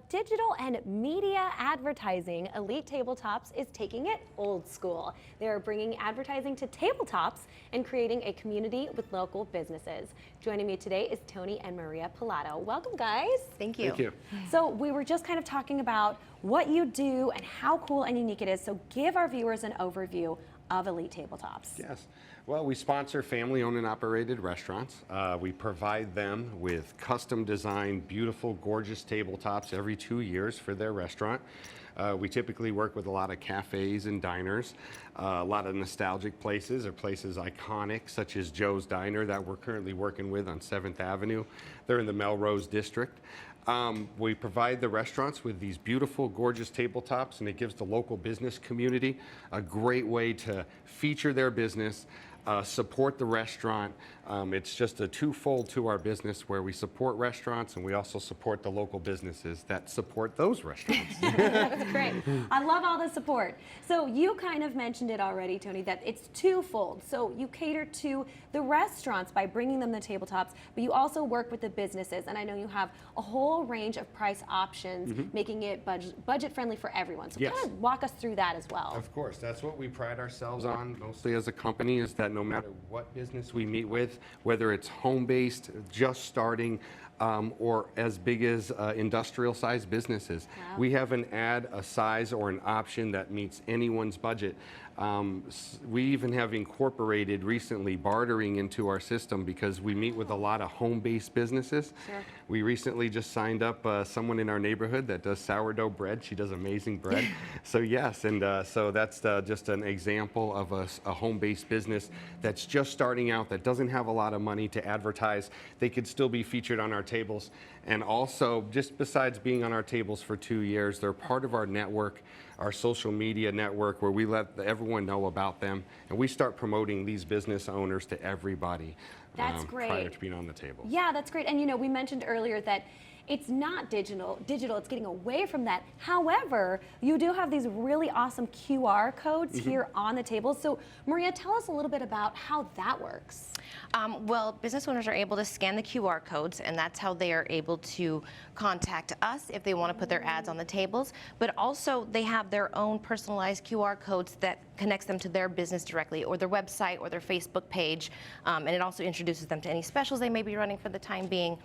Digital and media advertising, Elite Tabletops is taking it old school. They are bringing advertising to tabletops and creating a community with local businesses. Joining me today is Tony and Maria Pilato. Welcome, guys. Thank you. Thank you. So we were just kind of talking about what you do and how cool and unique it is. So give our viewers an overview of Elite Tabletops. Yes. Well, we sponsor family-owned and operated restaurants. We provide them with custom-designed, beautiful, gorgeous tabletops every 2 years for their restaurant. We typically work with a lot of cafes and diners, a lot of nostalgic places or places iconic, such as Joe's Diner that we're currently working with on 7th Avenue. They're in the Melrose District. We provide the restaurants with these beautiful, gorgeous tabletops, and it gives the local business community a great way to feature their business, support the restaurant. It's just a twofold to our business where we support restaurants and we also support the local businesses that support those restaurants. That's great. I love all the support. So you kind of mentioned it already, Tony, that it's twofold. So you cater to the restaurants by bringing them the tabletops, but you also work with the businesses. And I know you have a whole range of price options, making it budget friendly for everyone. So Yes. kind of walk us through that as well. Of course, that's what we pride ourselves on mostly as a company, is that no matter what business we meet with, whether it's home-based, just starting, or as big as industrial-sized businesses, Wow. we have an ad, a size, or an option that meets anyone's budget. We even have incorporated recently bartering into our system because we meet with a lot of home-based businesses. Sure. We recently just signed up someone in our neighborhood that does sourdough bread. She does amazing bread. So yes, and so that's just an example of a home-based business that's just starting out, that doesn't have a lot of money to advertise. They could still be featured on our tables. And also, just besides being on our tables for 2 years, they're part of our network, our social media network, where we let everyone know about them. And we start promoting these business owners to everybody. That's great. Prior to being on the table. Yeah, that's great. And you know, we mentioned earlier that it's not digital, it's getting away from that. However, you do have these really awesome QR codes here on the table. So Maria, tell us a little bit about how that works. Well, business owners are able to scan the QR codes, and that's how they are able to contact us if they want to put their ads on the tables. But also, they have their own personalized QR codes that connects them to their business directly, or their website, or their Facebook page. And it also introduces them to any specials they may be running for the time being.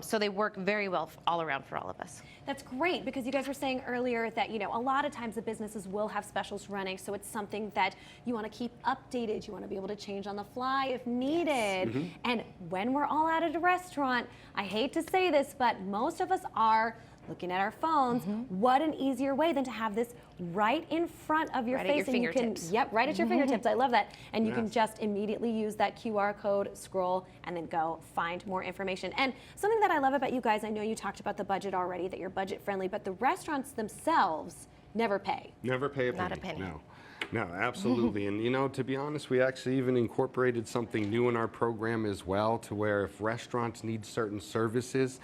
So they work very well all around for all of us. That's great, because you guys were saying earlier that, you know, a lot of times the businesses will have specials running, so it's something that you want to keep updated. You want to be able to change on the fly if needed. And when we're all out at a restaurant, I hate to say this, but most of us are looking at our phones. What an easier way than to have this right in front of your Right face, at your and you fingertips. can, right at your fingertips. I love that. And you can Yes. just immediately use that QR code, scroll, and then go find more information. And something that I love about you guys, I know you talked about the budget already, that you're budget friendly, but the restaurants themselves never pay. Never pay a penny. Not a penny. No. No, absolutely. And you know, to be honest, we actually even incorporated something new in our program as well, to where if restaurants need certain services,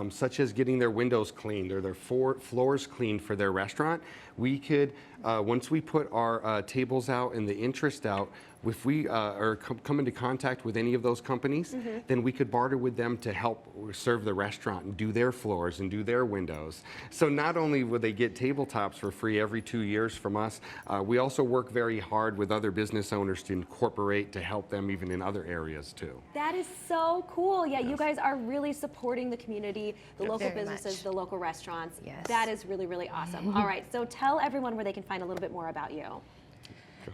such as getting their windows cleaned or their floors cleaned for their restaurant, we could, once we put our tables out and the interest out, if we come into contact with any of those companies, then we could barter with them to help serve the restaurant and do their floors and do their windows. So not only will they get tabletops for free every 2 years from us, we also work very hard with other business owners to incorporate to help them even in other areas too. That is so cool. Yeah, you guys are really supporting the community, the local Very businesses, much. the local restaurants. Yes. That is really, really awesome. All right, so tell everyone where they can find a little bit more about you.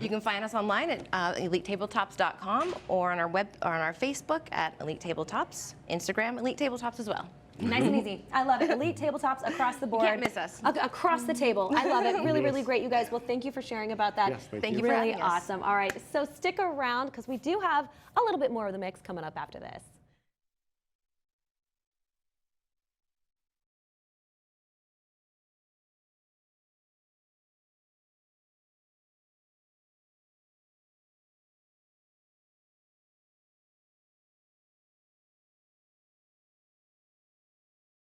You can find us online at elitetabletops.com, or on our Facebook at Elite Tabletops, Instagram Elite Tabletops as well. Nice and easy. I love it. Elite Tabletops across the board. Can't miss us. Across the table. I love it. Really, really great, you guys. Well, thank you for sharing about that. Yes, Thank you for Really having us. awesome. All right, so stick around, because we do have a little bit more of the mix coming up after this.